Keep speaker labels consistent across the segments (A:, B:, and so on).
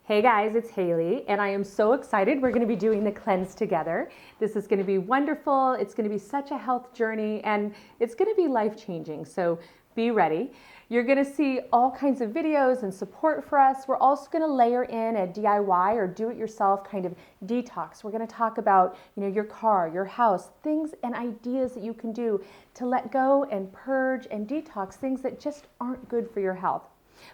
A: Hey guys, it's Haley, and I am so excited. We're going to be doing the cleanse together. This is going to be wonderful. It's going to be such a health journey, and it's going to be life-changing, so be ready. You're going to see all kinds of videos and support for us. We're also going to layer in a DIY or do-it-yourself kind of detox. We're going to talk about, your car, your house, things and ideas that you can do to let go and purge and detox things that just aren't good for your health.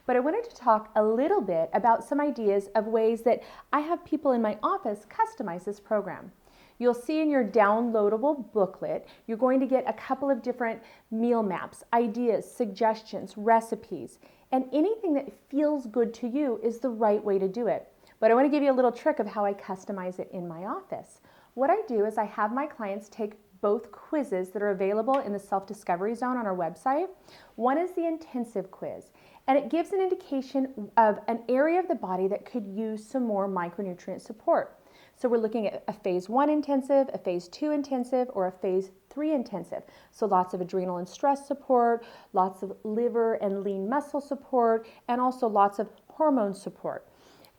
A: But I wanted to talk a little bit about some ideas of ways that I have people in my office customize this program. You'll see in your downloadable booklet, you're going to get a couple of different meal maps, ideas, suggestions, recipes, and anything that feels good to you is the right way to do it. But I want to give you a little trick of how I customize it in my office. What I do is I have my clients take both quizzes that are available in the self-discovery zone on our website. One is the intensive quiz, and it gives an indication of an area of the body that could use some more micronutrient support. So we're looking at a phase 1 intensive, a phase 2 intensive, or a phase 3 intensive. So lots of adrenal and stress support, lots of liver and lean muscle support, and also lots of hormone support.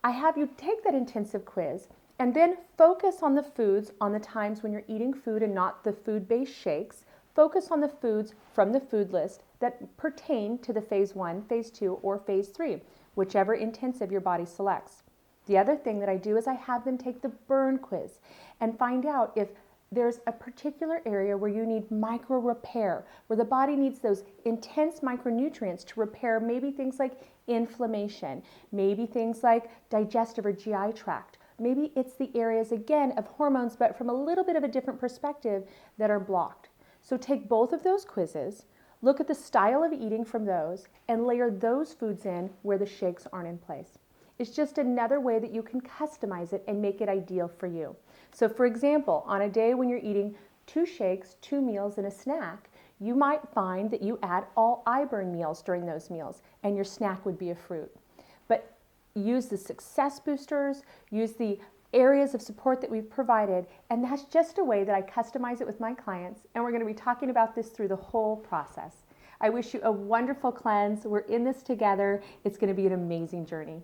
A: I have you take that intensive quiz and then focus on the foods on the times when you're eating food and not the food-based shakes. Focus on the foods from the food list that pertain to the phase 1, phase 2, or phase 3, whichever intensive your body selects. The other thing that I do is I have them take the burn quiz and find out if there's a particular area where you need micro repair, where the body needs those intense micronutrients to repair maybe things like inflammation, maybe things like digestive or GI tract. Maybe it's the areas, again, of hormones, but from a little bit of a different perspective that are blocked. So take both of those quizzes, look at the style of eating from those, and layer those foods in where the shakes aren't in place. It's just another way that you can customize it and make it ideal for you. So for example, on a day when you're eating 2 shakes, 2 meals, and a snack, you might find that you add all I-burn meals during those meals, and your snack would be a fruit. But use the success boosters, use the areas of support that we've provided, and that's just a way that I customize it with my clients, and we're going to be talking about this through the whole process. I wish you a wonderful cleanse. We're in this together. It's going to be an amazing journey.